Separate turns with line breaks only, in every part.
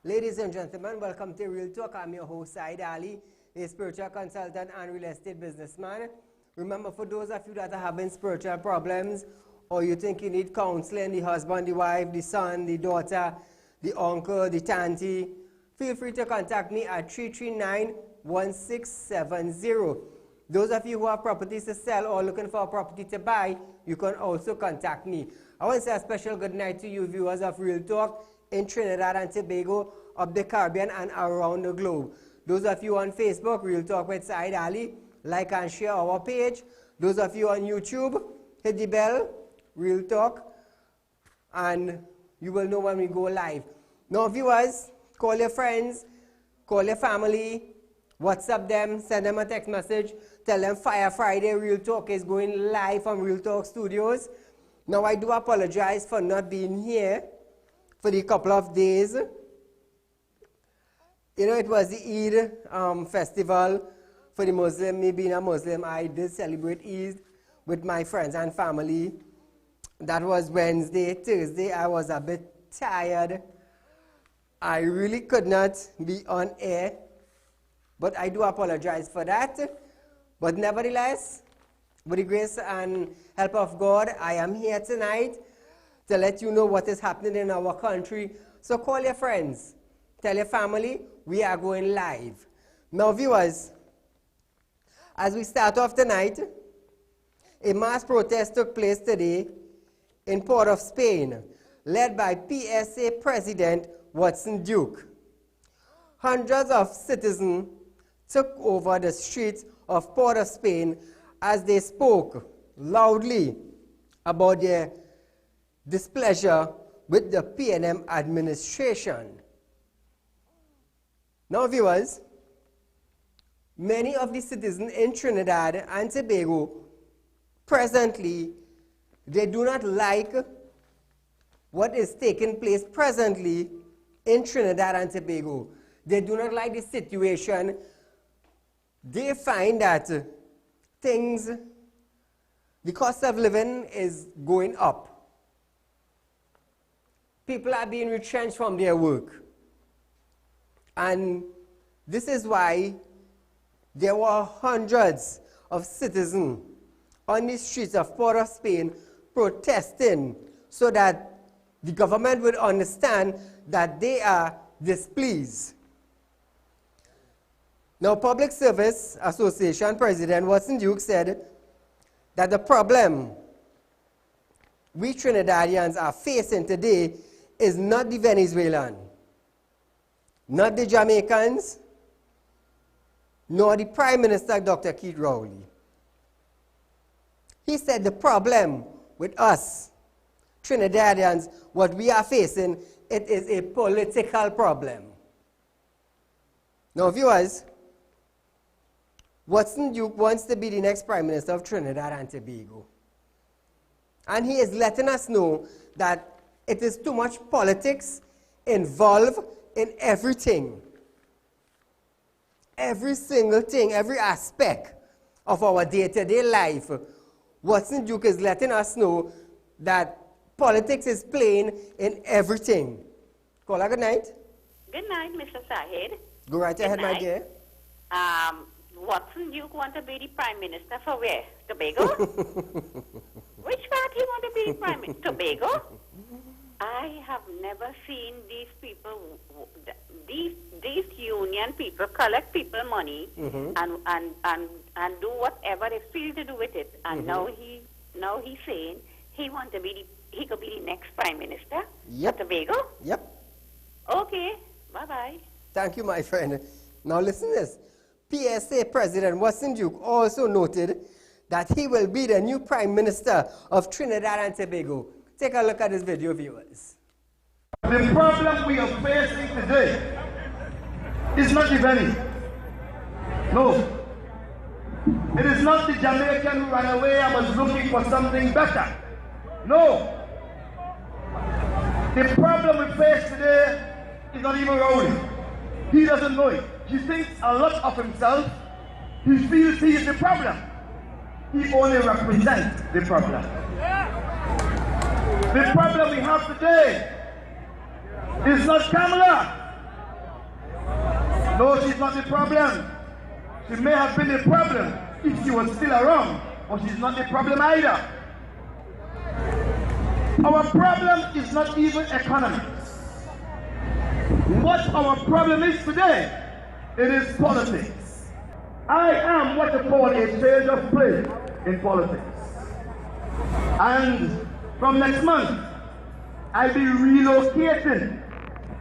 Ladies and gentlemen, welcome to Real Talk. I'm your host, Saieed Ali, a spiritual consultant and real estate businessman. Remember, for those of you that are having spiritual problems, or you think you need counseling, the husband, the wife, the son, the daughter, the uncle, the auntie, feel free to contact me at 339-1670. Those of you who have properties to sell or looking for a property to buy, you can also contact me. I want to say a special good night to you viewers of Real Talk in Trinidad and Tobago, of the Caribbean and around the globe. Those of you on Facebook, Real Talk with Saieed Ali, like and share our page. Those of you on YouTube, hit the bell, Real Talk, and you will know when we go live. Now viewers, call your friends, call your family, WhatsApp them, send them a text message, tell them Fire Friday Real Talk is going live from Real Talk Studios. Now I do apologize for not being here for the couple of days. You know, it was the Eid festival for the Muslim. Me being a Muslim, I did celebrate Eid with my friends and family. That was Wednesday. Thursday, I was a bit tired. I really could not be on air, but I do apologize for that. But nevertheless, with the grace and help of God, I am here tonight to let you know what is happening in our country. So call your friends, tell your family, we are going live. Now viewers, as we start off tonight, a mass protest took place today in Port of Spain, led by PSA President Watson Duke. Hundreds of citizens took over the streets of Port of Spain as they spoke loudly about their displeasure with the PNM administration. Now viewers, many of the citizens in Trinidad and Tobago presently, they do not like what is taking place presently in Trinidad and Tobago. They do not like the situation. They find that the cost of living is going up. People are being retrenched from their work. And this is why there were hundreds of citizens on the streets of Port of Spain protesting so that the government would understand that they are displeased. Now, Public Service Association President Watson Duke said that the problem we Trinidadians are facing today is not the Venezuelan, not the Jamaicans, nor the Prime Minister Dr. Keith Rowley. He said the problem with us Trinidadians, what we are facing, it is a political problem. Now viewers, Watson Duke wants to be the next Prime Minister of Trinidad and Tobago. And he is letting us know that it is too much politics involved in everything. Every single thing, every aspect of our day-to-day life. Watson Duke is letting us know that politics is playing in everything. Caller, good night.
Good night, Mr. Sayeed.
Go right ahead, my dear.
Watson Duke want to be the Prime Minister for where? Tobago? Which part he want to be the Prime Minister? Tobago? I have never seen these people, these union people collect people money and do whatever they feel to do with it. And now he's saying he want to be he could be the next Prime Minister of Tobago?
Yep.
Okay. Bye-bye.
Thank you, my friend. Now listen to this. PSA President Watson Duke also noted that he will be the new Prime Minister of Trinidad and Tobago. Take a look at this video, viewers.
The problem we are facing today is not the Venice. No. It is not the Jamaican who ran away and was looking for something better. No. The problem we face today is not even Rowley. He doesn't know it. He thinks a lot of himself. He feels he is the problem. He only represents the problem. The problem we have today is not Kamala. No, she's not the problem. She may have been the problem if she was still around, but she's not the problem either. Our problem is not even economics. What our problem is today, it is politics. I am what they call a change of play in politics. And from next month, I'll be relocating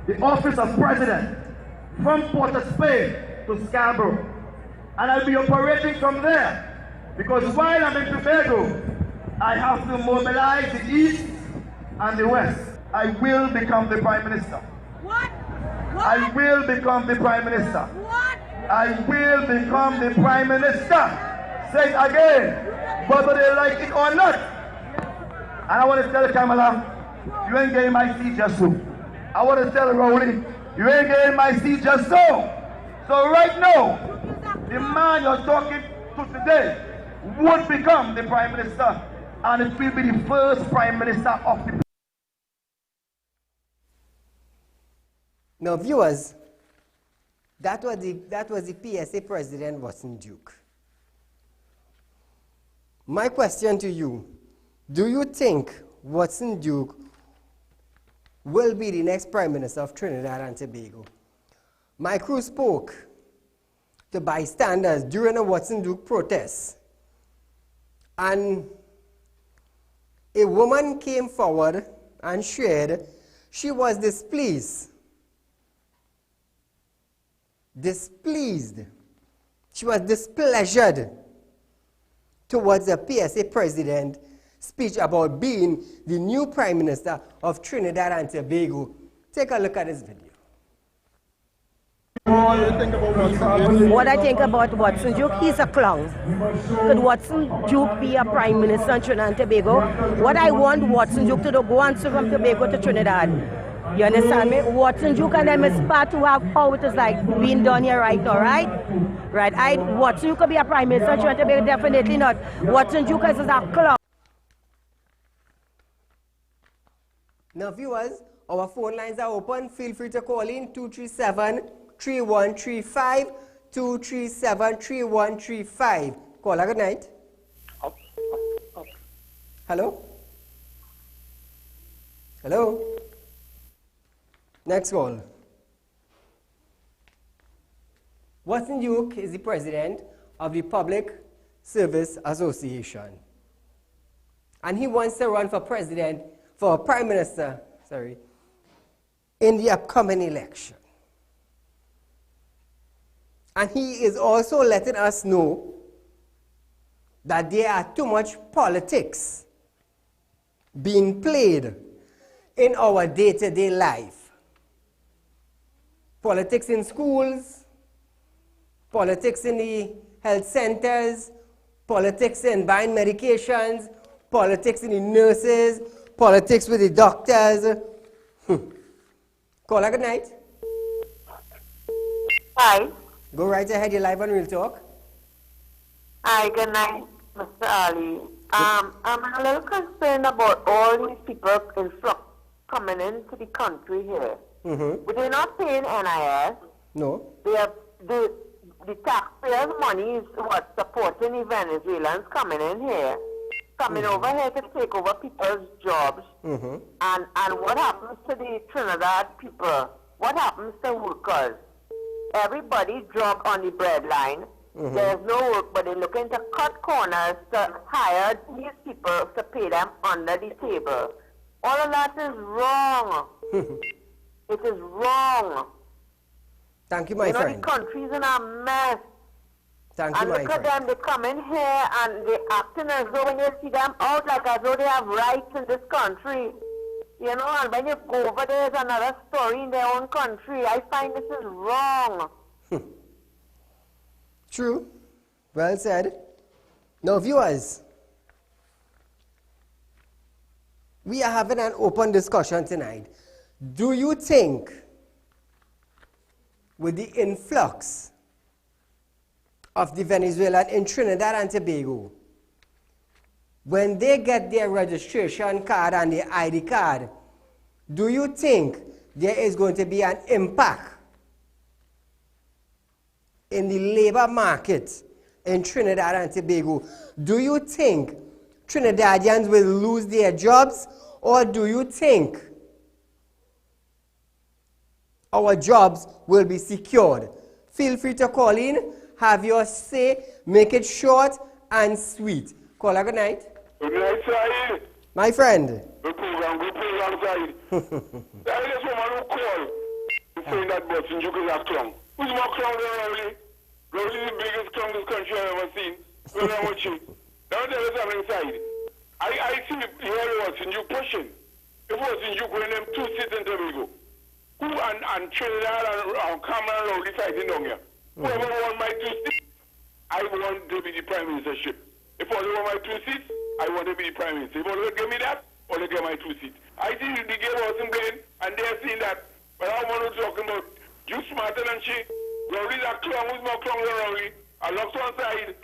the office of president from Port of Spain to Scarborough. And I'll be operating from there, because while I'm in Tobago, I have to mobilize the East and the West. I will become the Prime Minister.
What?
I will become the Prime Minister.
What?
I will become the Prime Minister. Say it again, whether they like it or not. And I want to tell Kamala, you ain't getting my seat just so. I want to tell Rowley, you ain't getting my seat just so. So right now, the man you're talking to today would become the Prime Minister, and it will be the first Prime Minister of the.
Now, viewers, that was the PSA president, Watson Duke. My question to you, do you think Watson Duke will be the next Prime Minister of Trinidad and Tobago? My crew spoke to bystanders during a Watson Duke protest, and a woman came forward and shared she was displeased. She was displeasured towards the PSA president speech about being the new Prime Minister of Trinidad and Tobago. Take a look at this video.
What I think about Watson Duke, he's a clown. Could Watson Duke be a Prime Minister in Trinidad and Tobago? What I want Watson Duke to do, go and serve from Tobago to Trinidad. You understand me? Watson Duke and them is part to have how it is like being done here right now, right? Right. Watson Duke could be a Prime Minister in Trinidad and Tobago, definitely not. Watson Duke is a clown.
Now viewers, our phone lines are open. Feel free to call in 237-3135, 237-3135. Caller, good night. Hello? Hello? Next call. Watson Duke is the president of the Public Service Association. And he wants to run for Prime Minister, in the upcoming election. And he is also letting us know that there are too much politics being played in our day-to-day life. Politics in schools, politics in the health centers, politics in buying medications, politics in the nurses, politics with the doctors. Caller, good night.
Hi.
Go right ahead, you're live on Real Talk.
Hi, good night, Mr. Ali. I'm a little concerned about all these people in flux coming into the country here. But they're not paying NIS.
No.
The taxpayers' money is what supporting the Venezuelans coming in here. Coming over here to take over people's jobs. And what happens to the Trinidad people? What happens to workers? Everybody dropped on the breadline. There's no work, but they're looking to cut corners to hire these people to pay them under the table. All of that is wrong. It is wrong.
Thank you, my friend.
The country's in a mess.
Thank you,
and
my
look
friend.
at them, they come in here and they acting as though when you see them out like as though they have rights in this country. You know, and when you go over there, there's another story in their own country. I find this is wrong.
True. Well said. Now, viewers, we are having an open discussion tonight. Do you think, with the influx of the Venezuelan in Trinidad and Tobago, when they get their registration card and their ID card, do you think there is going to be an impact in the labor market in Trinidad and Tobago, do you think Trinidadians will lose their jobs, or do you think our jobs will be secured? Feel free to call in, have your say, make it short and sweet. Caller, good night.
Good night, Saieed.
My friend.
Good program, Saieed. There is someone who called saying that Watson Duke is a clown. Who's more clown than Rowley? Rowley is the biggest clown this country I've ever seen. When I'm watching. Now there is something inside. I see here Watson Duke pushing. If Watson Duke winning them 2 seats in Tobago, who and Trinidad and Cameron Rowley fighting down here? Whoever won my 2 seats, I want to be the prime ministership. If all they want my 2 seats, I want to be the prime minister. If all they give me that, or they get my 2 seats. I think the game wasn't playing, and they're seeing that. But I want to talk about you smarter than she. Rowley's a clown, who's more clown than Rowley? I lost one side.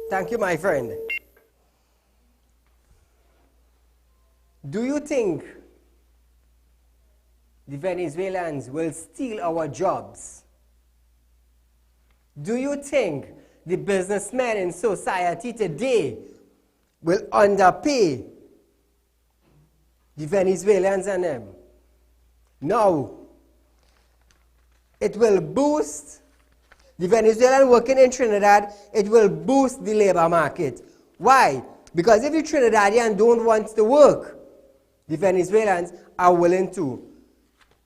Thank you, my friend. Do you think the Venezuelans will steal our jobs? Do you think the businessmen in society today will underpay the Venezuelans and them? No. It will boost the Venezuelan working in Trinidad. It will boost the labor market. Why? Because if the Trinidadian don't want to work, the Venezuelans are willing to.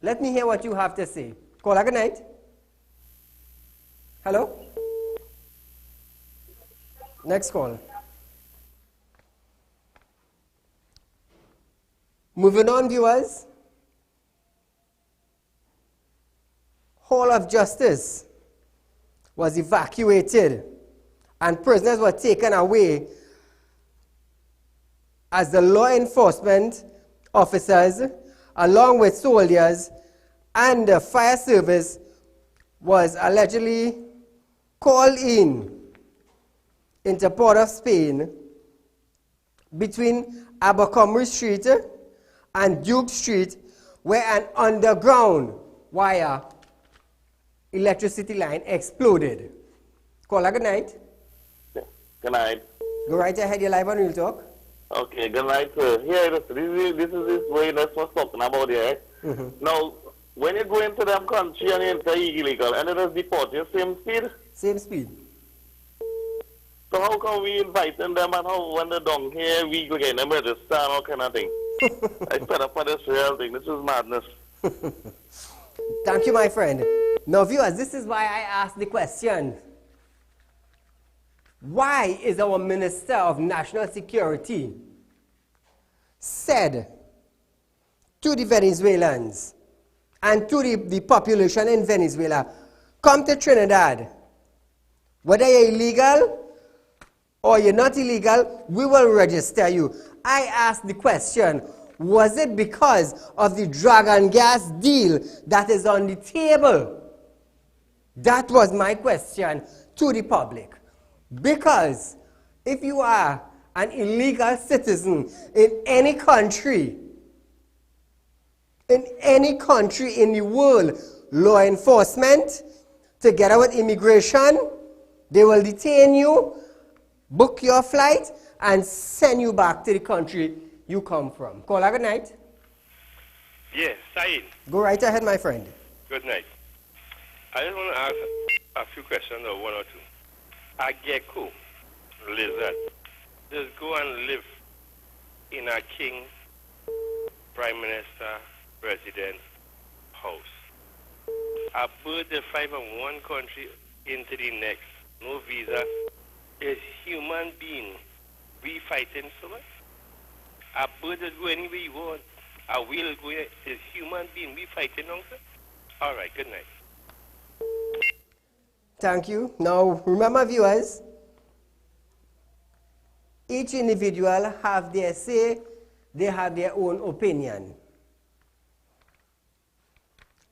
Let me hear what you have to say. Caller, good night. Hello? Next call. Moving on, viewers. Hall of Justice was evacuated and prisoners were taken away as the law enforcement officers, along with soldiers and the fire service, was allegedly called into Port of Spain between Abercrombie Street and Duke Street, where an underground wire electricity line exploded. Caller, good night.
Good night.
Go right ahead, you're live on Real Talk.
Okay, good night, sir. Here, this is this way that's what's talking about here. Now, when you go into them country and you enter illegal, and it is deport you, same speed?
Same speed.
So how can we invite them and how when they're down here, we go get them register and all kind of thing? I fed up for this real thing. This is madness.
Thank you, my friend. Now, viewers, this is why I asked the question. Why is our Minister of National Security said to the Venezuelans and to the population in Venezuela, come to Trinidad. Whether you're illegal or you're not illegal, we will register you. I asked the question, was it because of the dragon gas deal that is on the table? That was my question to the public. Because if you are an illegal citizen in any country in the world, law enforcement, together with immigration, they will detain you, book your flight, and send you back to the country you come from. Caller, good night.
Yes, Saeed.
Go right ahead, my friend.
Good night. I just want to ask a few questions, or one or two. A gecko lizard just go and live in a king, prime minister, president house. A bird that fly from one country into the next, no visa, is human being. We fighting so much. A bird that go anywhere you want. A whale go is human being. We fighting on, sir. All right. Good night.
Thank you. Now, remember, viewers, each individual have their say, they have their own opinion.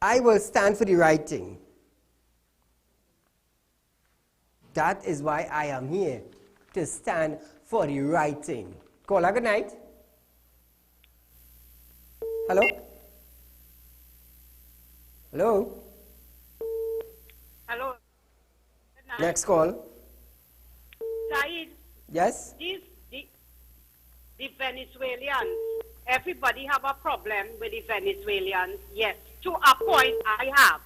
I will stand for the right thing. That is why I am here, to stand for the right thing. Caller, good night. Hello? Hello?
Hello.
Next call.
Saeed,
Yes?
the Venezuelans, everybody have a problem with the Venezuelans. Yes, to a point I have.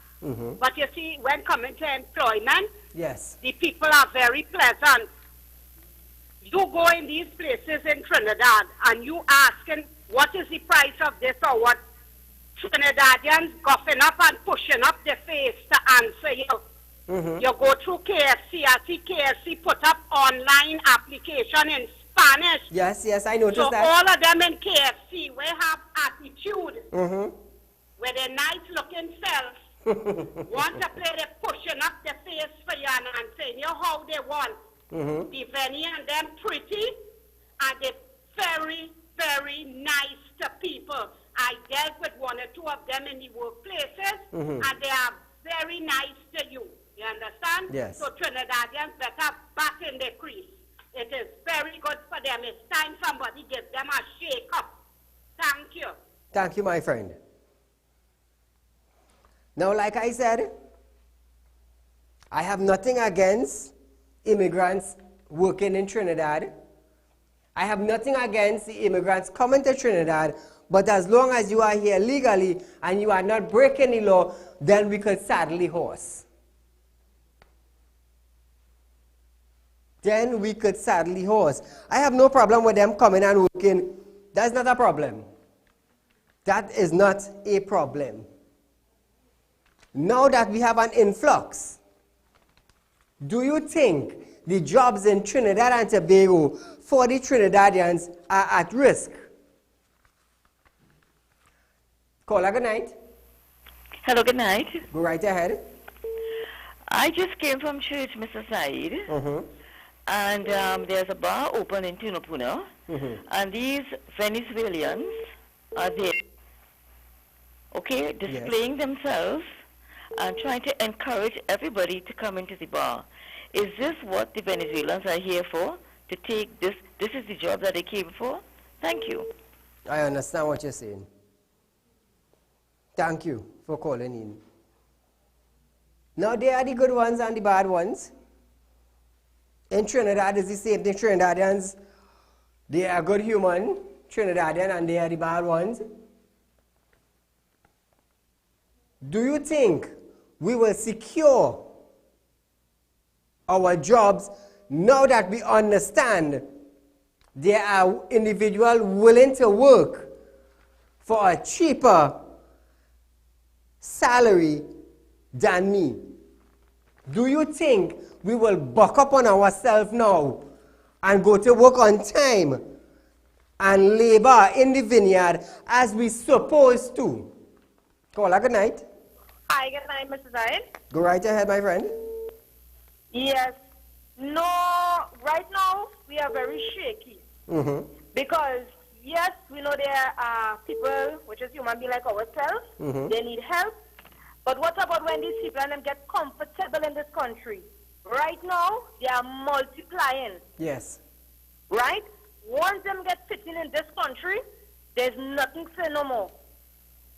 But you see, when coming to employment,
Yes.
the people are very pleasant. You go in these places in Trinidad and you asking what is the price of this or what, Trinidadians coughing up and pushing up their face to answer you. You go through KFC, I see KFC put up online application in Spanish.
Yes, yes, I noticed
So
that.
all of them in KFC, we have attitude. With their nice looking selves. Want to play, they pushing up their face for you and saying you how they want. The Veni and them pretty and they very, very nice to people. I dealt with one or two of them in the workplaces and they are very nice to you. You understand?
Yes.
So Trinidadians better back in their crease. It is very good for them. It's time somebody give them a shake up. Thank you.
Thank you, my friend. Now, like I said, I have nothing against immigrants working in Trinidad. I have nothing against the immigrants coming to Trinidad, but as long as you are here legally and you are not breaking the law, then we could saddle the horse. Then we could saddle the horse. I have no problem with them coming and working. That's not a problem. That is not a problem. Now that we have an influx, do you think the jobs in Trinidad and Tobago for the Trinidadians are at risk? Caller, good night.
Hello, good night.
Go right ahead.
I just came from church, Mr. Saeed. And there's a bar open in Tinopuna. And these Venezuelans are there, okay, displaying themselves and trying to encourage everybody to come into the bar. Is this what the Venezuelans are here for? To take this? This is the job that they came for? Thank you.
I understand what you're saying. Thank you for calling in. Now, they are the good ones and the bad ones. In Trinidad, it's the same thing. Trinidadians, they are good human, Trinidadian, and they are the bad ones. Do you think we will secure our jobs now that we understand there are individuals willing to work for a cheaper salary than me? Do you think we will buck up on ourselves now and go to work on time and labor in the vineyard as we supposed to? Caller, good night.
Hi, good night, Mrs. Zaid.
Go right ahead, my friend.
Yes. No, right now we are very shaky. Because, yes, we know there are people, which is human beings like ourselves, they need help. But what about when these people and them get comfortable in this country? Right now, they are multiplying.
Yes.
Right? Once them get sitting in this country, there's nothing to say no more.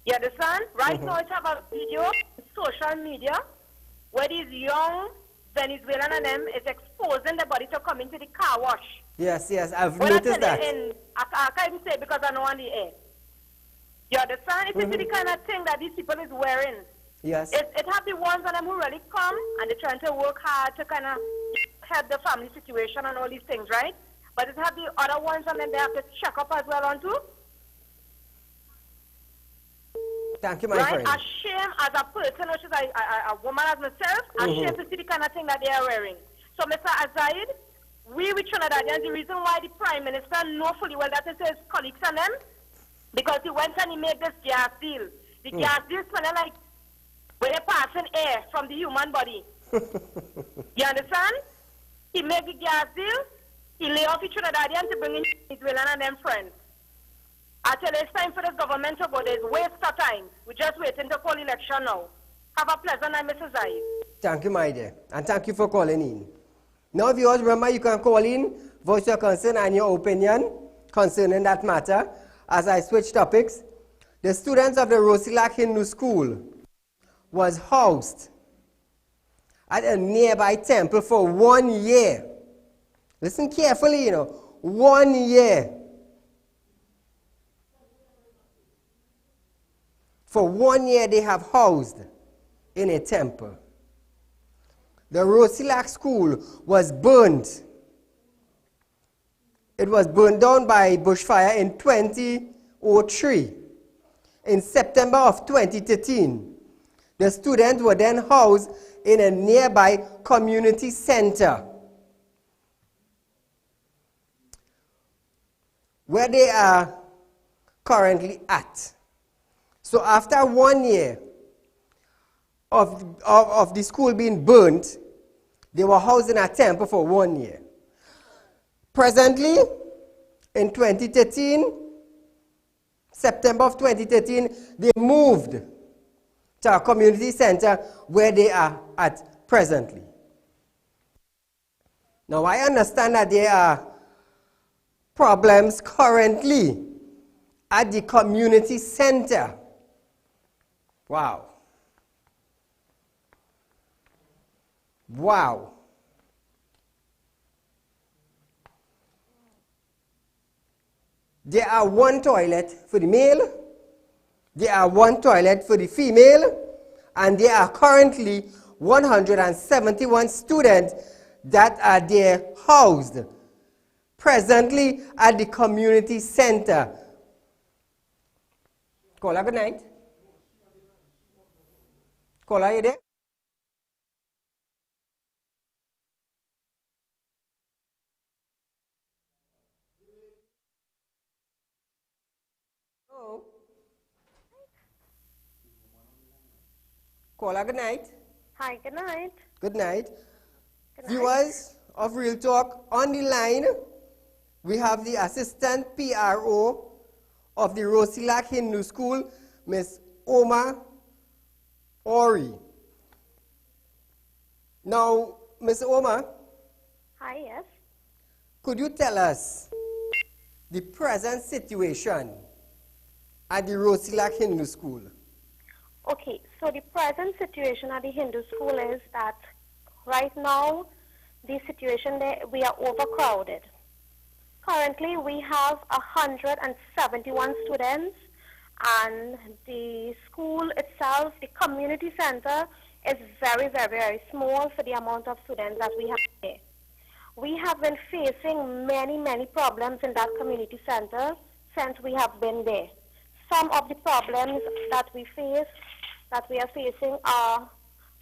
You understand? Right now, it's have a video on social media where these young Venezuelan and them is exposing the body to come into the car wash.
Yes, yes, I've noticed that.
I can't even say because I know on the air. You understand? If you see the kind of thing that these people is wearing,
yes,
it have the ones of them who really come and they're trying to work hard to kind of help the family situation and all these things, right? But it have the other ones and then they have to check up as well on too.
Thank you, my
right?
friend.
Ashamed as a person, which is a woman as myself, ashamed to see the kind of thing that they are wearing. So, Mr. Azaid, we with Trinidadians, the reason why the Prime Minister know fully well that it is colleagues and them, because he went and he made this gas deal. The gas deal smelling like when they're passing air from the human body. You understand? He made the gas deal, he lay off the Trinidadians to bring in Venezuelan and them friends. I tell you, it's time for this government to go. There's waste of time. We're just waiting to call election now. Have a pleasant night, Mrs. Zaid.
Thank you, my dear. And thank you for calling in. Now, viewers, remember you can call in, voice your concern and your opinion concerning that matter. As I switch topics, the students of the Rosula Hindu School was housed at a nearby temple for 1 year. Listen carefully, 1 year. For 1 year they have housed in a temple. The Rosula School was burned. It was burned down by bushfire in 2003. In September of 2013, the students were then housed in a nearby community center where they are currently at. So after 1 year of the school being burnt, they were housed in a temple for 1 year. Presently, in 2013, September of 2013, they moved to a community center where they are at presently. Now, I understand that there are problems currently at the community center. Wow. Wow. There are 1 toilet for the male, there are 1 toilet for the female, and there are currently 171 students that are there housed presently at the community center. Caller, good night. Caller, are you there? Caller, good night.
Hi, good night.
Good night.
Good night.
Viewers of Real Talk, on the line, we have the Assistant PRO of the Rosula Hindu School, Ms. Oma Ori. Now, Ms. Oma.
Hi, yes.
Could you tell us the present situation at the Rosula Hindu School?
Okay, so the present situation at the Hindu school is that right now, the situation there, we are overcrowded. Currently, we have 171 students, and the school itself, the community center, is very, very, very small for the amount of students that we have there. We have been facing many, many problems in that community center since we have been there. Some of the problems that we are facing are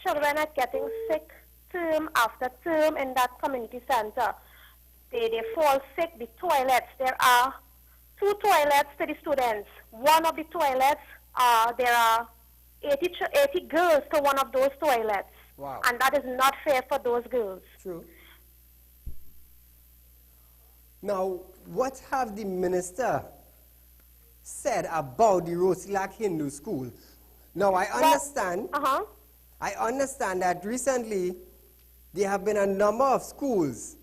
children are getting sick term after term in that community center. They fall sick. The toilets, there are 2 toilets for the students. One of the toilets, there are 80 girls to one of those toilets.
Wow.
And that is not fair for those girls.
True. Now, what have the minister said about the Rosula Hindu School? Now, I understand. I understand that recently there have been a number of schools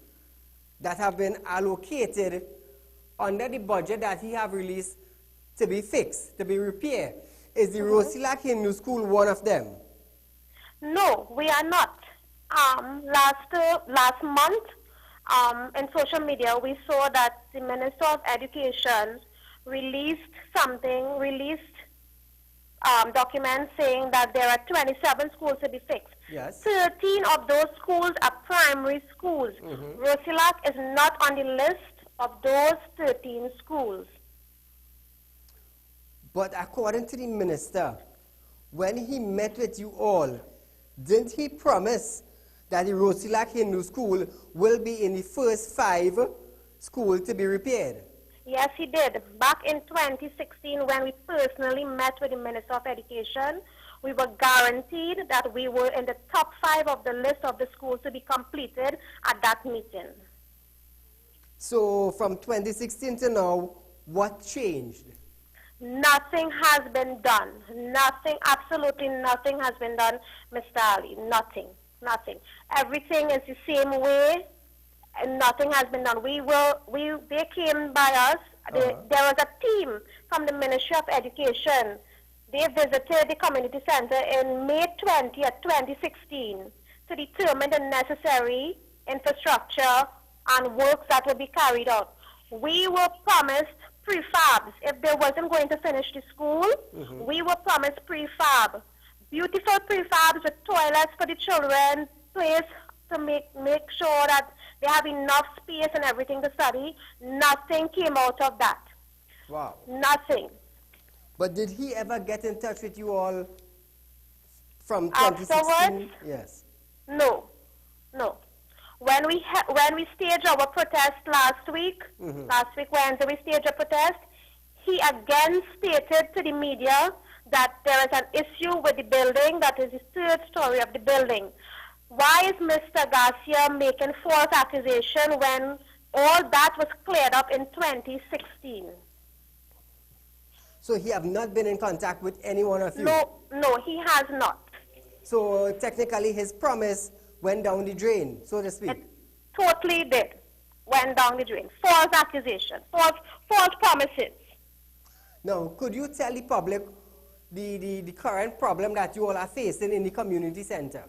that have been allocated under the budget that he have released to be fixed, to be repaired. Is the Rosula Hindu School one of them?
No, we are not. Last month, in social media, we saw that the Minister of Education released documents saying that there are 27 schools to be fixed.
Yes.
13 of those schools are primary schools. Rosula is not on the list of those 13 schools.
But according to the minister, when he met with you all, didn't he promise that the Rosula Hindu School will be in the first 5 schools to be repaired?
Yes, he did. Back in 2016, when we personally met with the Minister of Education, we were guaranteed that we were in the top 5 of the list of the schools to be completed at that meeting.
So from 2016 to now, what changed?
Nothing has been done. Nothing, absolutely nothing has been done, Mr. Ali. Nothing. Everything is the same way. And nothing has been done. They came by us. There was a team from the Ministry of Education. They visited the community center in May 20th, 2016 to determine the necessary infrastructure and works that will be carried out. We were promised prefabs. If they wasn't going to finish the school, we were promised prefab. Beautiful prefabs with toilets for the children, place to make sure that they have enough space and everything to study. Nothing came out of that.
Wow.
Nothing.
But did he ever get in touch with you all from 2016?
Afterwards?
Yes.
No. When we staged our protest last week Wednesday, we staged a protest, he again stated to the media that there is an issue with the building, that is the third story of the building. Why is Mr. Garcia making false accusation when all that was cleared up in 2016?
So he have not been in contact with any one of you?
No, he has not.
So technically his promise went down the drain, so to speak?
It totally did. Went down the drain. False accusation. False promises.
Now, could you tell the public the current problem that you all are facing in the community center?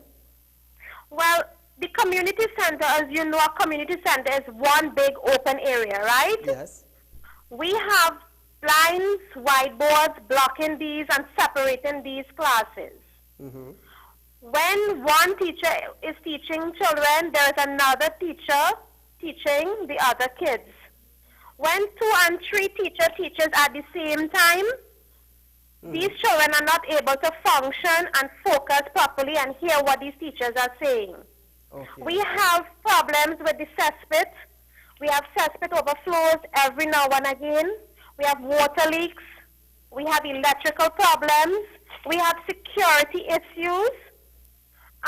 Well, the community center, as you know, a community center is one big open area, right?
Yes.
We have blinds, whiteboards blocking these and separating these classes. When one teacher is teaching children, there is another teacher teaching the other kids. When 2 and 3 teachers at the same time, these children are not able to function and focus properly and hear what these teachers are saying.
Okay.
We have problems with the cesspit. We have cesspit overflows every now and again. We have water leaks. We have electrical problems. We have security issues.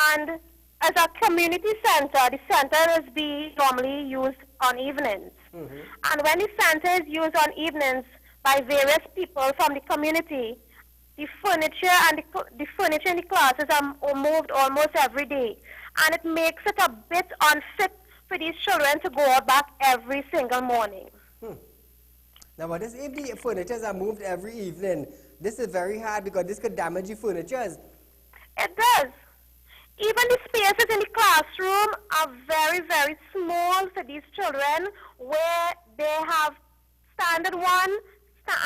And as a community center, the center is being normally used on evenings. And when the center is used on evenings by various people from the community, the furniture and the furniture in the classes are moved almost every day. And it makes it a bit unfit for these children to go out back every single morning.
Now, what is if the furnitures are moved every evening? This is very hard because this could damage the furnitures.
It does. Even the spaces in the classroom are very, very small for these children, where they have standard 1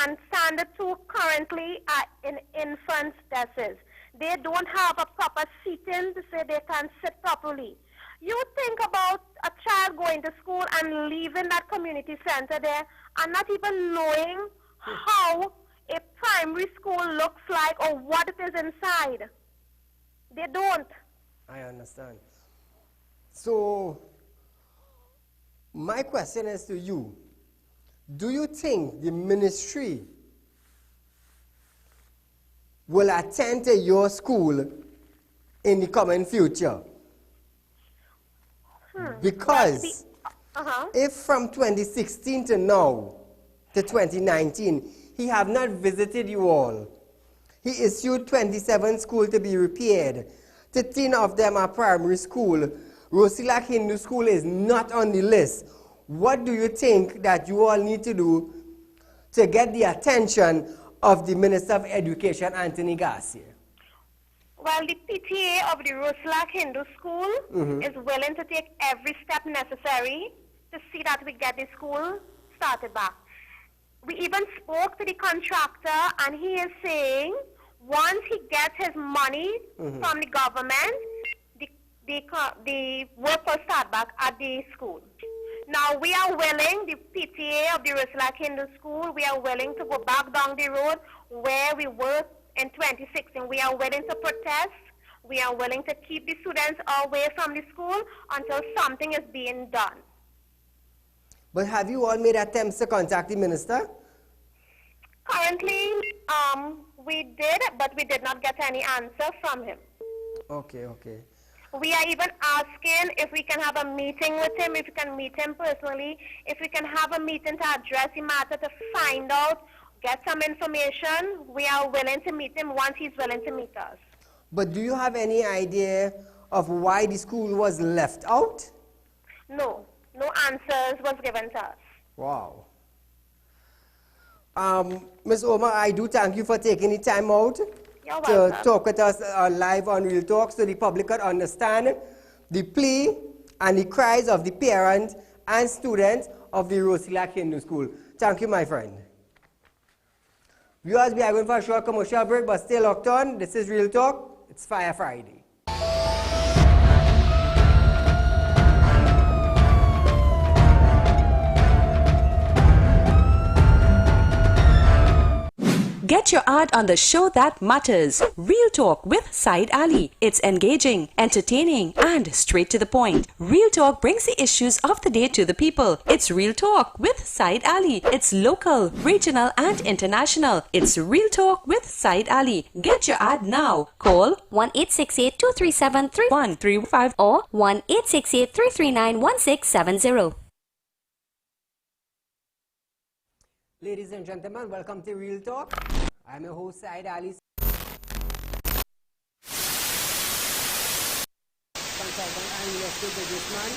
and standard 2 currently are in infant desks. They don't have a proper seating to say they can sit properly. You think about a child going to school and leaving that community center there and not even knowing how a primary school looks like or what it is inside. They don't.
I understand. So, my question is to you. Do you think the ministry will attend to your school in the coming future? Because if from 2016 to now, to 2019, he have not visited you all. He issued 27 schools to be repaired. 13 of them are primary school. Rosula Hindu School is not on the list. What do you think that you all need to do to get the attention of the Minister of Education, Anthony Garcia?
Well, the PTA of the Rosula Hindu School is willing to take every step necessary to see that we get the school started back. We even spoke to the contractor, and he is saying once he gets his money from the government, the work will start back at the school. Now, we are willing, the PTA of the Rosula Hindu School, we are willing to go back down the road where we were in 2016. We are willing to protest. We are willing to keep the students away from the school until something is being done.
But have you all made attempts to contact the minister?
Currently, we did, but we did not get any answer from him.
Okay.
We are even asking if we can have a meeting with him, if we can meet him personally, if we can have a meeting to address the matter, to find out, get some information. We are willing to meet him once he's willing to meet us.
But do you have any idea of why the school was left out?
No answers was given to us.
Wow. Ms. Omar, I do thank you for taking the time out to talk with us live on Real Talk so the public could understand the plea and the cries of the parents and students of the Rosula Hindu School. Thank you, my friend. Viewers, we are going for a short commercial break, but stay locked on. This is Real Talk. It's Fire Friday.
Get your ad on the show that matters. Real Talk with Saieed Ali. It's engaging, entertaining, and straight to the point. Real Talk brings the issues of the day to the people. It's Real Talk with Saieed Ali. It's local, regional, and international. It's Real Talk with Saieed Ali. Get your ad now. Call 1-868-237-3135 or 1-868-339-1670.
Ladies and gentlemen, welcome to Real Talk. I'm your host, Saieed Ali. Consultant and real estate businessman.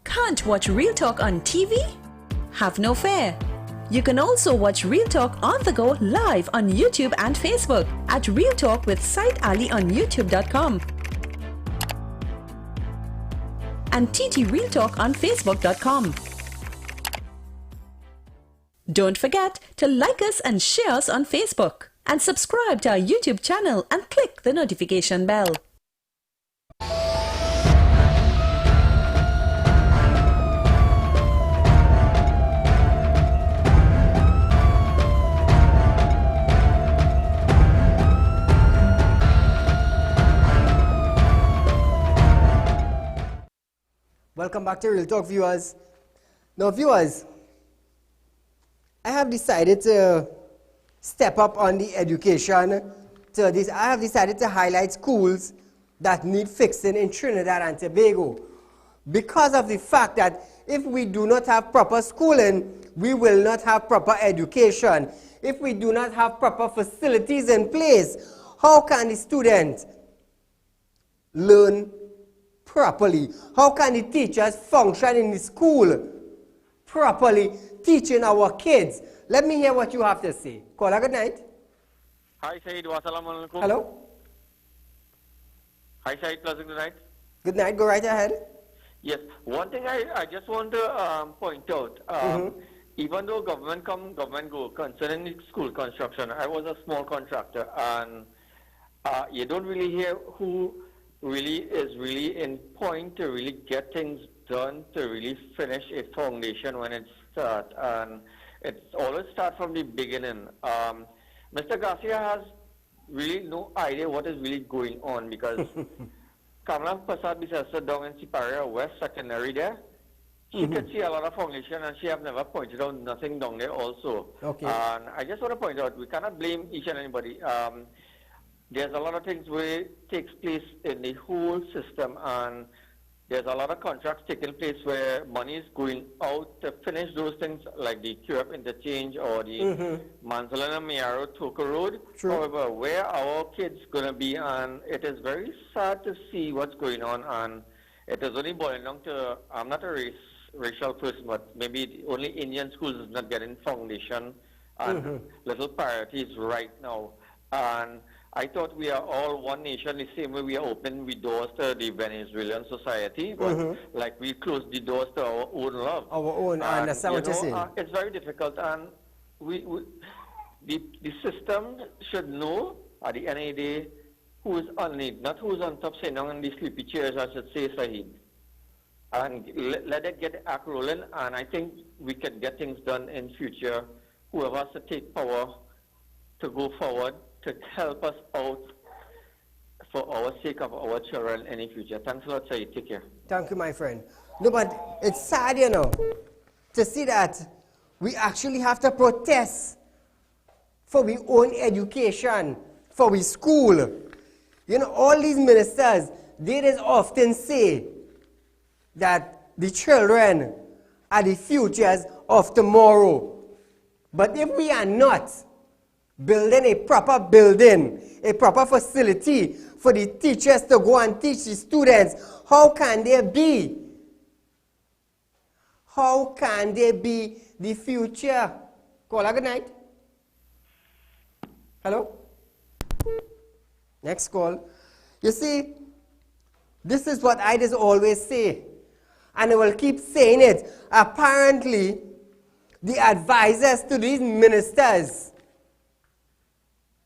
Can't watch Real Talk on TV? Have no fear. You can also watch Real Talk on the go live on YouTube and Facebook at Real Talk with Saieed Ali on YouTube.com and TT Real Talk on Facebook.com. Don't forget to like us and share us on Facebook and subscribe to our YouTube channel and click the notification bell.
Welcome back to Real Talk, viewers. Now, viewers, I have decided to step up on the education to this. I have decided to highlight schools that need fixing in Trinidad and Tobago because of the fact that if we do not have proper schooling, we will not have proper education. If we do not have proper facilities in place, how can the student learn properly? How can the teachers function in the school properly, teaching our kids? Let me hear what you have to say. Caller, good night.
Hi, Saeed. Wassalamu alaikum.
Hello.
Hi, Saeed. Pleasant night.
Good night. Go right ahead.
Yes. One thing I just want to point out, even though government come, government go, concerning the school construction, I was a small contractor, and you don't really hear who really is really in point to really get things done, to really finish a foundation when it starts. And it's always start from the beginning. Mr. Garcia has really no idea what is really going on because Kamala Prasad Bisasa down in Siparia West Secondary there, she could see a lot of foundation and she have never pointed out nothing down there also.
Okay.
And I just want to point out, we cannot blame each and anybody. There's a lot of things where takes place in the whole system, and there's a lot of contracts taking place where money is going out to finish those things like the QF interchange or the Manzalana Miaro Toka Road.
True.
However, where our kids going to be, and it is very sad to see what's going on, and it is only boiling down to, I'm not a racial person, but maybe only Indian schools is not getting foundation and little priorities right now. And I thought we are all one nation, the same way we are opening the doors to the Venezuelan society, but like we close the doors to our own love.
Our own, I understand what you're saying.
It's very difficult, and the system should know at the end of the day who is on it, not who is on top sitting down in the sleepy chairs, I should say, Saeed. And let it get the act rolling, and I think we can get things done in future. Whoever has to take power to go forward, to help us out for our sake of our children in the future. Thanks a lot, Saeed. Take care.
Thank you, my friend. No, but it's sad, you know, to see that we actually have to protest for our own education, for our school. You know, all these ministers, they just often say that the children are the futures of tomorrow. But if we are not building a proper building, a proper facility for the teachers to go and teach the students, how can they be? How can they be the future? Caller, good night. Hello? Next call. You see, This is what I just always say, and I will keep saying it. Apparently, the advisors to these ministers,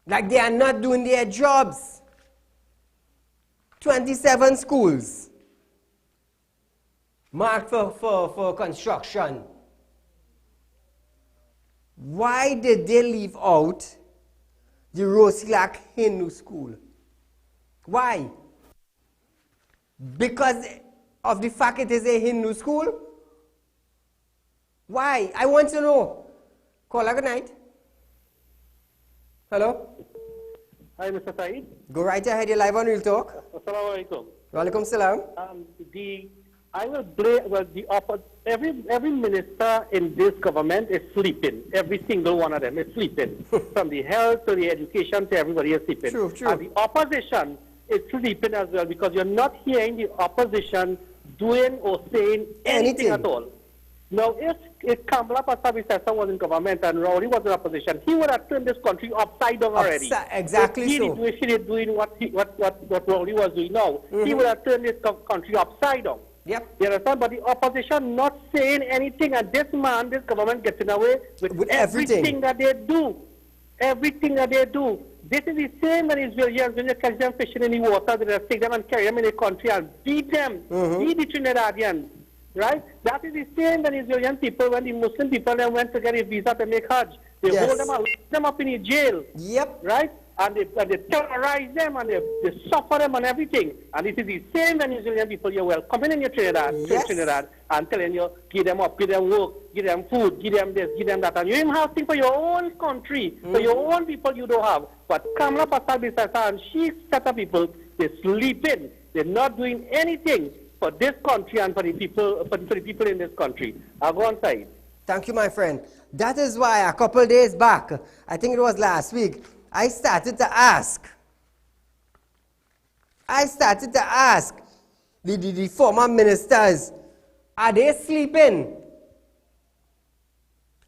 like they are not doing their jobs. 27 schools marked for construction. Why did they leave out the Rosula Hindu School? Why? Because of the fact it is a Hindu school? Why? I want to know. Caller, good night. Hello?
Hi, Mr. Saeed.
Go right ahead, you're live on Real Talk.
Assalamu alaikum.
Walaikum salam.
I will blame, every minister in this government is sleeping. Every single one of them is sleeping. From the health to the education to everybody is sleeping.
True.
And the opposition is sleeping as well because you're not hearing the opposition doing or saying anything at all. Now, if Kamala Pasabisesa was in government and Rowley was in opposition, he would have turned this country upside down already.
Exactly so.
If he is doing what Rowley was doing now, he would have turned this country upside down.
Yep.
You understand? But the opposition not saying anything, and this government getting away with everything that they do. Everything that they do. This is the same Venezuelans when you catch them fishing in the water, they take them and carry them in the country and beat them, beat the Trinidadians. Right? That is the same Venezuelan people when the Muslim people then went to get a visa to make Hajj. They hold them and lock them up in a jail.
Yep.
Right? And they terrorize them and they suffer them and everything. And it is the same Venezuelan people you're welcoming in your Trinidad, Trinidad and telling you, give them up, give them work, give them food, give them this, give them that. And you even have things for your own country, for your own people you don't have. But Kamala Pasabisesa and she set up people, they're sleeping. They're not doing anything for this country and for the people in this country. I'll go on side.
Thank you, my friend. That is why a couple days back, I think it was last week, I started to ask the former ministers, are they sleeping?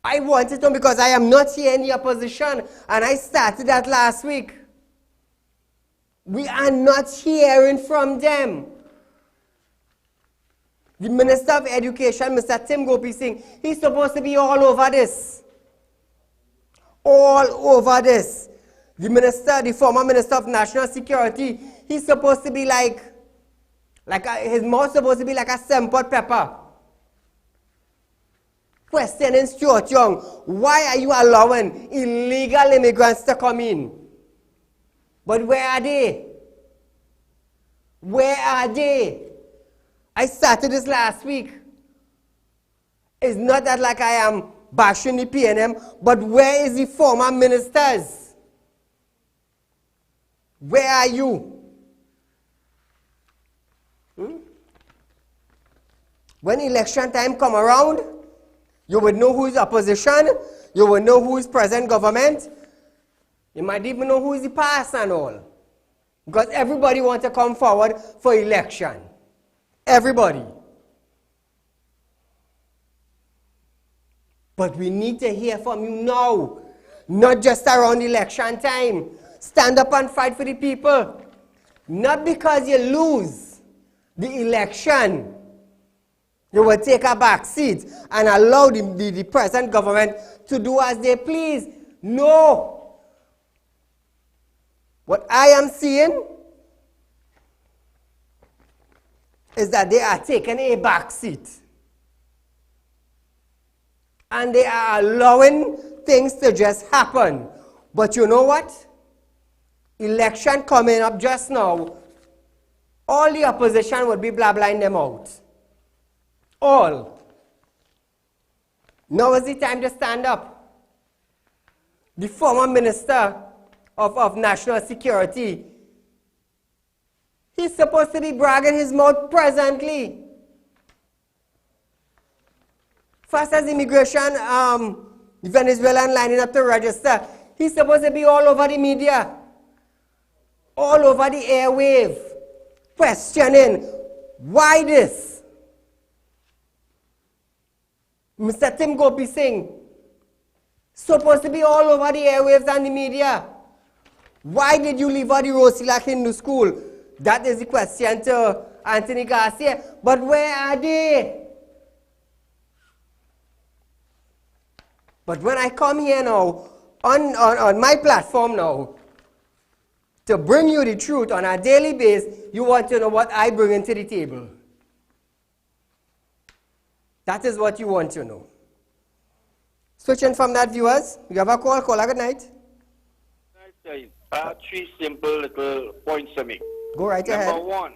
I wanted to know because I am not here in the opposition, and I started that last week. We are not hearing from them. The Minister of Education, Mr. Tim Gopi Singh, he's supposed to be all over this. All over this. The former Minister of National Security, he's supposed to be his mouth supposed to be like a sampled pepper. Questioning Stuart Young, why are you allowing illegal immigrants to come in? But where are they? Where are they? I started this last week. It's not that like I am bashing the PNM, but where is the former ministers? Where are you? When election time come around, you would know who is opposition, you would know who is present government, you might even know who is the past and all. Because everybody wants to come forward for election. Everybody. But we need to hear from you now, not just around election time. Stand up and fight for the people. Not because you lose the election, you will take a back seat and allow the present government to do as they please. No. What I am seeing is that they are taking a back seat. And they are allowing things to just happen. But you know what? Election coming up just now, all the opposition would be blabbling them out. All. Now is the time to stand up. The former Minister of National Security, he's supposed to be bragging his mouth presently. Fast as immigration, the Venezuelan lining up to register, he's supposed to be all over the media, all over the airwave, questioning, why this? Mr. Tim Gopi Singh, supposed to be all over the airwaves and the media. Why did you leave out the Rosula Hindu School? That is the question to Anthony Garcia. But where are they? But when I come here now, on my platform now, to bring you the truth on a daily basis, you want to know what I bring into the table. That is what you want to know. Switching from that, viewers, you have a call. Caller, good night.
I have 3 simple little points to make.
Go right ahead.
Number 1,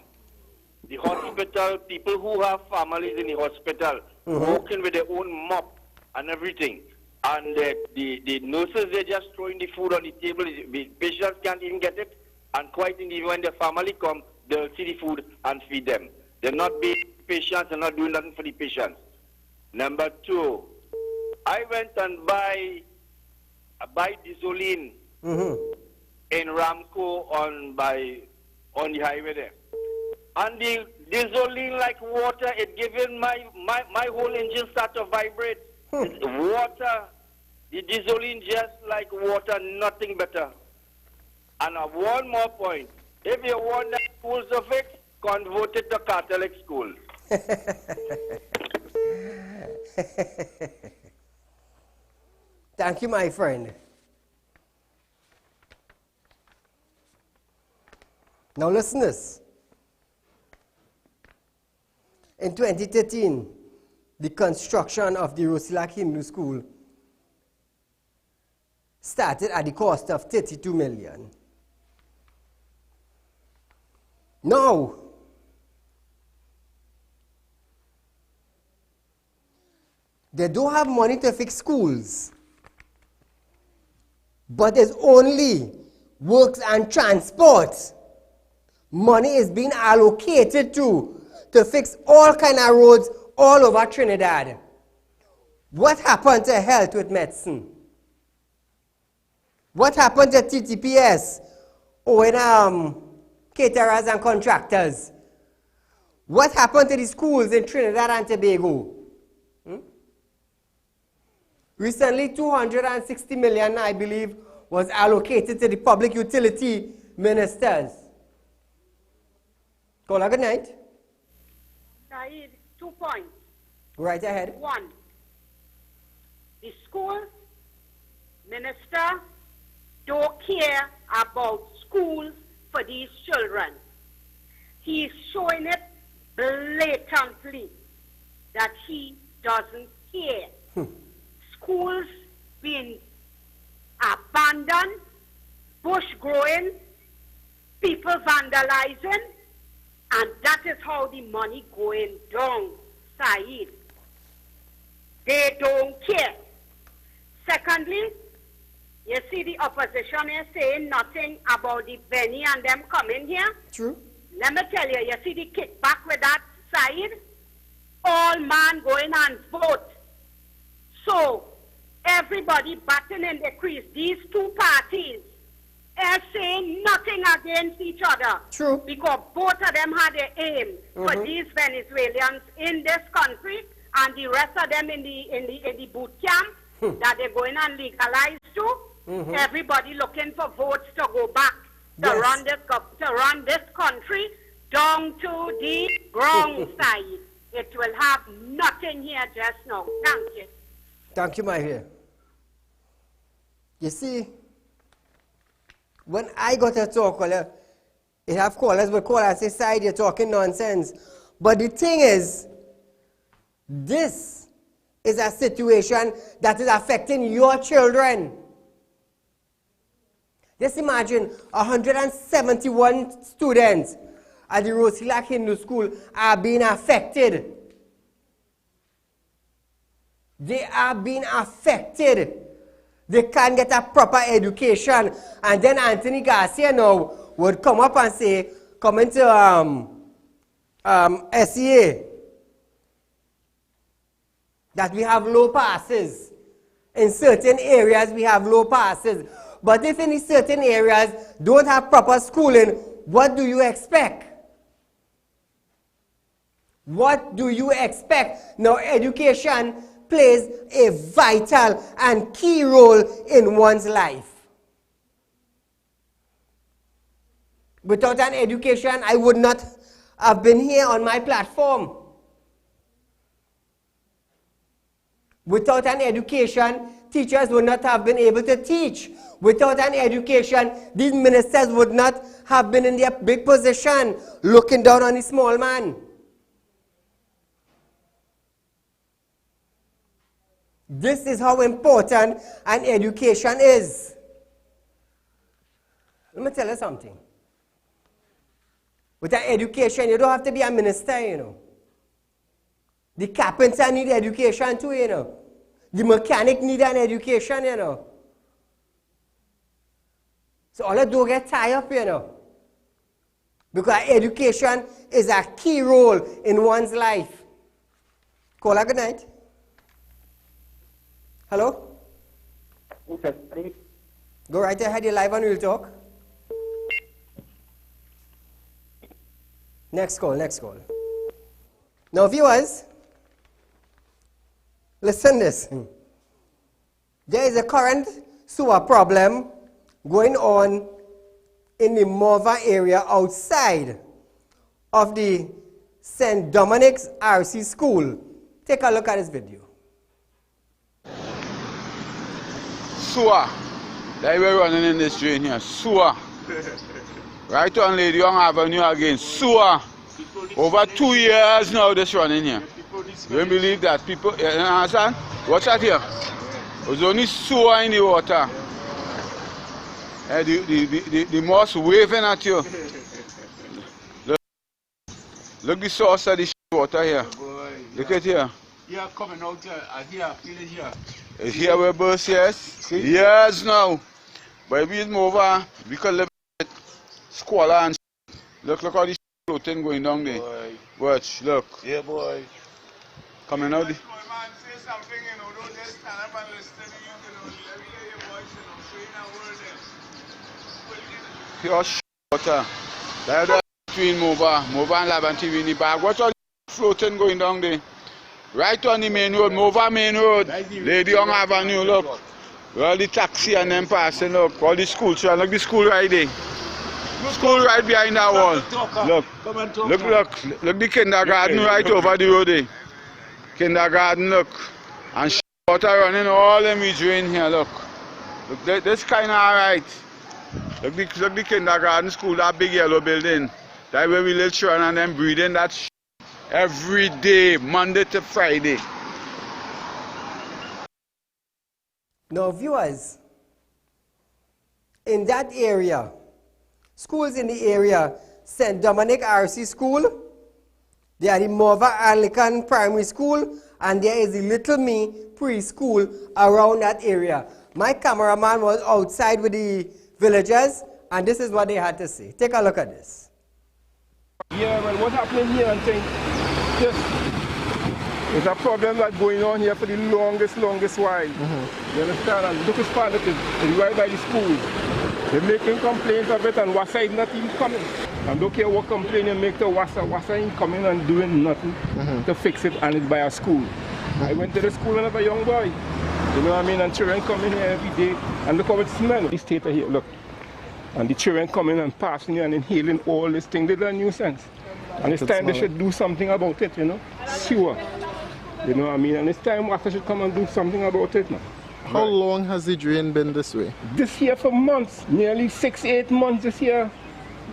the hospital, people who have families in the hospital, working with their own mop and everything. And the nurses, they're just throwing the food on the table. The patients can't even get it. And quite indeed, when the family come, they'll see the food and feed them. They're not being patients and not doing nothing for the patients. Number 2, I went and buy gasoline in Ramco on the highway there. And the gasoline like water, it giving my whole engine start to vibrate. It's water, the gasoline just like water, nothing better. And one more point, if you want that school to fix, convert it to Catholic school.
Thank you, my friend. Now listen this. In 2013, the construction of the Rosula Hindu School started at the cost of 32 million. Now, they don't have money to fix schools, but there's only works and transport. Money is being allocated to fix all kind of roads all over Trinidad. What happened to health with medicine? What happened to TTPS with caterers and contractors? What happened to the schools in Trinidad and Tobago? Recently, 260 million, I believe, was allocated to the public utility ministers. Caller, good night.
Saeed, 2 points.
Right ahead.
1, the school minister don't care about schools for these children. He's showing it blatantly that he doesn't care. Schools being abandoned, bush growing, people vandalizing, and that is how the money going down, Saeed. They don't care. Secondly, you see the opposition is saying nothing about the Benny and them coming here.
True.
Let me tell you, you see the kickback with that side? All man going and vote. So, everybody batting in the crease. These two parties are saying nothing against each other.
True.
Because both of them had an aim for these Venezuelans in this country and the rest of them in the boot camp that they're going and legalize to. Everybody looking for votes to go back to run this country down to the ground side. It will have nothing here just now. Thank you.
Thank you, my dear. You see, when I got to talk, it have callers, but callers say, "Side, you're talking nonsense." But the thing is, this is a situation that is affecting your children. Just imagine 171 students at the Rosula Hindu School are being affected. They are being affected. They can't get a proper education. And then Anthony Garcia now would come up and say, come into SEA, that we have low passes. In certain areas, we have low passes. But if in certain areas don't have proper schooling, what do you expect? What do you expect? Now, education plays a vital and key role in one's life. Without an education, I would not have been here on my platform. Without an education, teachers would not have been able to teach. Without an education, these ministers would not have been in their big position, looking down on the small man. This is how important an education is. Let me tell you something. With an education, you don't have to be a minister, you know. The carpenter need education too, you know. The mechanic need an education, you know. So all of those get tied up, you know. Because education is a key role in one's life. Caller, good night. Hello? Go right ahead, you're live on Real Talk. Next call, next call. Now viewers, listen this. There is a current sewer problem going on in the Mova area outside of the St. Dominic's RC School. Take a look at this video.
Sewer. They were running in this drain here. Sewer. Right on Lady Young Avenue again. Sewer. Over 2 years now this running here. You don't believe that people, you understand? Watch that here. There's only sewer in the water. The moss waving at you. Look the source of the water here. Look at here.
Yeah, coming out here, feel it here.
It's here where burst, yes? Yes now. But we move over, we can live with squalor and look how the floating going down there. Boy. Watch, look.
Yeah, boy.
Coming out.
Man, say something, you know, don't just stand up and listen to you, let me hear your voice, so you know,
pure water. That's between Mova and Laban TV in the back. Watch all the floating going down there. Right on the main road, Mova main road. Lady Young Avenue, look. All the taxi and them passing, look. All the school children, look the school right there. School right behind that wall. Look the kindergarten right over the road there. Kindergarten, look. And water running all them we drain here, look. Look, this kind of alright. Look the kindergarten school, that big yellow building. That's where we little children and them breathing that every day, Monday to Friday.
Now viewers, in that area, schools in the area, St. Dominic RC School, there are the Mova Anglican Primary School, and there is the Little Me preschool around that area. My cameraman was outside with the villagers, and this is what they had to say. Take a look at this.
Yeah, well, what's happening here, I think, there's a problem that's going on here for the longest while. You understand? And look as far as it is right by the school. They're making complaints of it, and Wassa is not even coming. And don't care what complaint you make to Wassa, Wassa ain't coming and doing nothing to fix it, and it's by a school. I went to the school as a young boy. You know what I mean? And children come in here every day, and look how it smells. This theater here, look. And the children coming and passing here and inhaling all this thing. They're a nuisance. And it's time they should do something about it, you know. Sure. You know what I mean? And it's time Wassa should come and do something about it now.
How long has the drain been this way?
This year for months, nearly 6-8 months this year.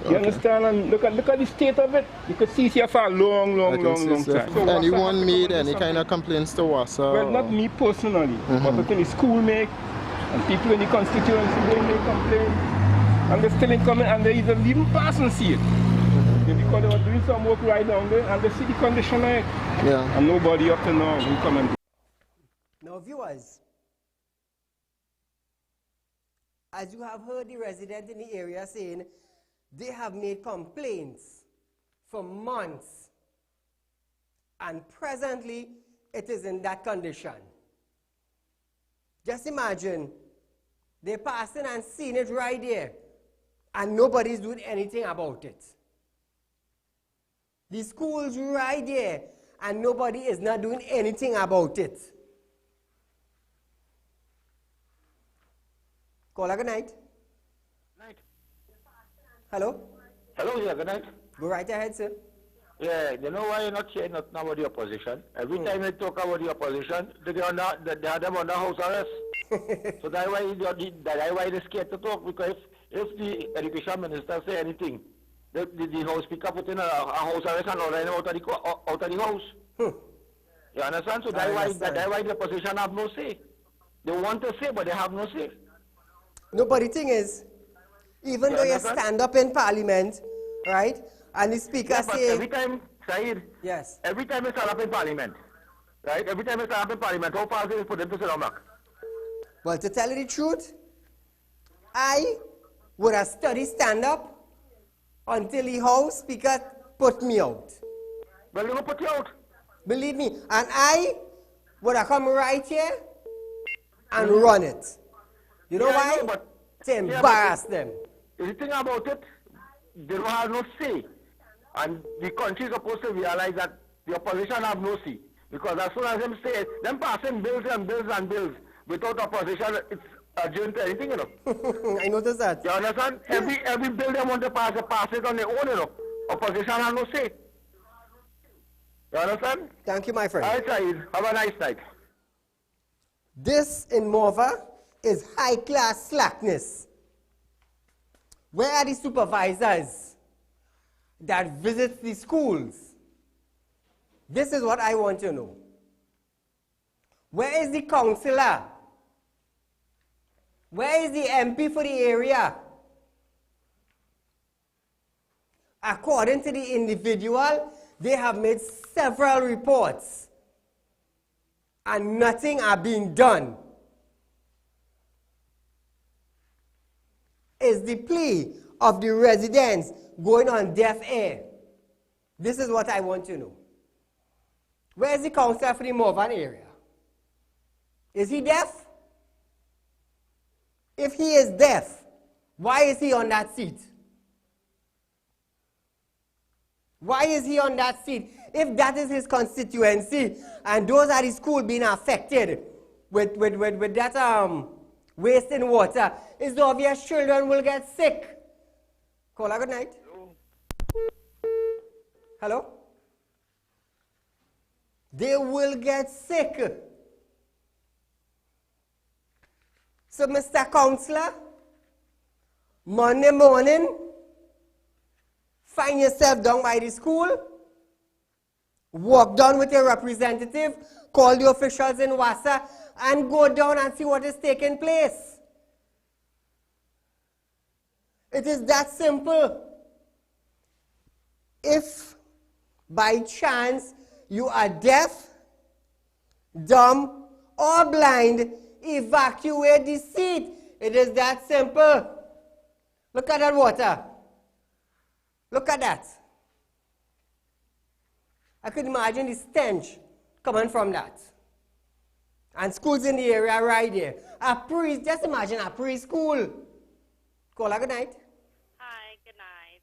You understand? And look at the state of it. You could see it here for a long time.
So anyone made any kind of complaints to Wassa?
Well, not me personally, but I think the school make, and people in the constituency, they make complaints. And they're still coming, and they either even pass and see it. Because they were doing some work right down there, and they see the condition of it.
Yeah.
And nobody up to now will come and do.
Now viewers, as you have heard the resident in the area saying, they have made complaints for months, and presently it is in that condition. Just imagine, they're passing and seeing it right there, and nobody's doing anything about it. The school's right there, and nobody is not doing anything about it. Caller, good night.
Night.
Hello?
Hello, yeah, good night.
Go right ahead, sir.
Yeah, you know why you're not saying nothing about the opposition? Every time they talk about the opposition, they have them under house arrest. So that's why they're scared to talk, because if the education minister say anything, the house speaker put in a house arrest and order him out of the house. You understand? So that's why the opposition have no say. They want to say, but they have no say.
No, but the thing is, even though you stand up in parliament, right, and the speaker say...
every time, Saeed,
yes.
Every time you stand up in parliament, right, every time you stand up in parliament, how far is it for them to sit down back?
Well, to tell you the truth, I would have studied stand-up until the House Speaker put me out.
Well, they will put you out.
Believe me. And I would have come right here and run it. You know why? To embarrass them.
The thing about it, they don't have no say. And the country is supposed to realize that the opposition have no say. Because as soon as them say, them passing bills and bills and bills, without opposition, it's adjourned to anything, you know.
I noticed that.
You understand? Yeah. Every bill they want to pass, they pass it on their own, you know. Opposition has no say. You understand?
Thank you, my friend.
All right, Saeed. Have a nice night.
This in Mova is high-class slackness. Where are the supervisors that visit the schools? This is what I want to know. Where is the councillor? Where is the MP for the area? According to the individual, they have made several reports and nothing are being done. Is the plea of the residents going on deaf ear? This is what I want to know. Where is the councillor for the Mova area? Is he deaf? If he is deaf, why is he on that seat? Why is he on that seat? If that is his constituency, and those are the schools being affected with that waste in water, it's obvious children will get sick. Caller, good night. Hello? They will get sick. So, Mr. Counselor, Monday morning, find yourself down by the school, walk down with your representative, call the officials in Wassa, and go down and see what is taking place. It is that simple. If by chance you are deaf, dumb, or blind, evacuate the seat. It is that simple. Look at that water. Look at that. I could imagine the stench coming from that. And schools in the area right there. Just imagine a preschool. Caller, good night.
Hi, good night.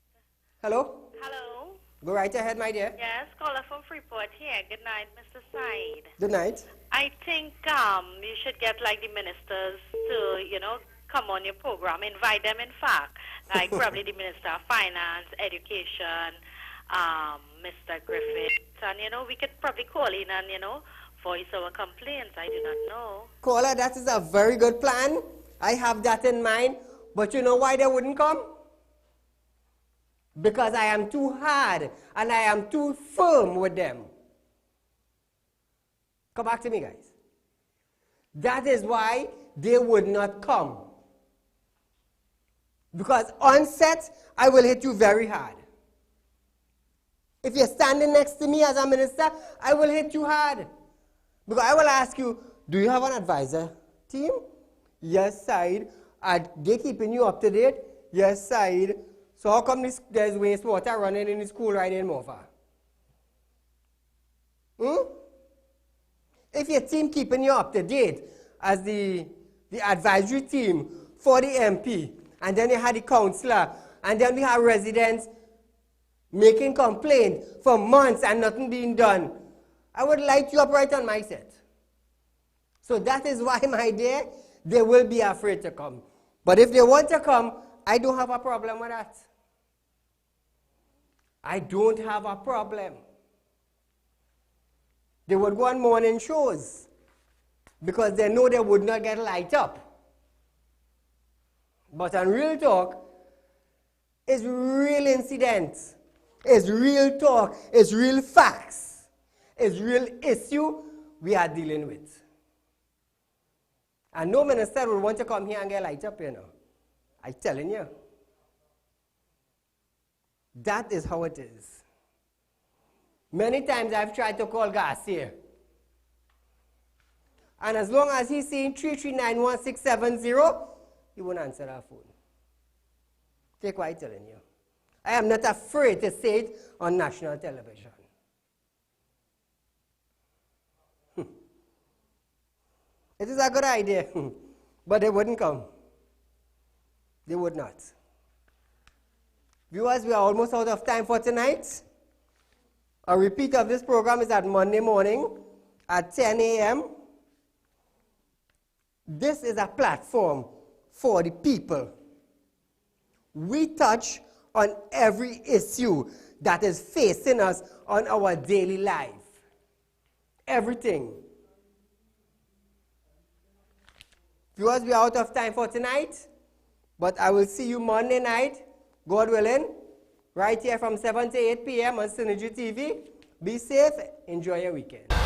Hello?
Hello.
Go right ahead, my dear.
Yes, caller from Freeport here. Good night, Mr. Saeed.
Good night.
I think you should get like the ministers to, come on your program. Invite them, in fact. Like probably the Minister of Finance, Education, Mr. Griffith. And, we could probably call in and, voice our complaints. I do not know.
Caller, that is a very good plan. I have that in mind. But you know why they wouldn't come? Because I am too hard and I am too firm with them. Come back to me, guys. That is why they would not come. Because on set, I will hit you very hard. If you're standing next to me as a minister, I will hit you hard. Because I will ask you, do you have an advisor team? Yes, Saeed. Are they keeping you up to date? Yes, Saeed. So how come there's wastewater running in the school right in Mova? If your team keeping you up to date as the advisory team for the MP, and then you had the councillor, and then we have residents making complaint for months and nothing being done, I would light you up right on my set. So that is why, my dear, they will be afraid to come. But if they want to come, I don't have a problem with that. I don't have a problem. They would go on morning shows because they know they would not get light up. But on Real Talk, it's real incidents, it's real talk, it's real facts, it's real issue we are dealing with. And no minister will want to come here and get light up, you know. I'm telling you. That is how it is. Many times I've tried to call Garcia. And as long as he's saying 3391670, he won't answer our phone. Take what I'm telling you. I am not afraid to say it on national television. It is a good idea, but they wouldn't come. They would not. Viewers, we are almost out of time for tonight. A repeat of this program is at Monday morning at 10 a.m. This is a platform for the people. We touch on every issue that is facing us on our daily life. Everything. Viewers, we are out of time for tonight, but I will see you Monday night, God willing, right here from 7 to 8 p.m. on Synergy TV. Be safe, enjoy your weekend.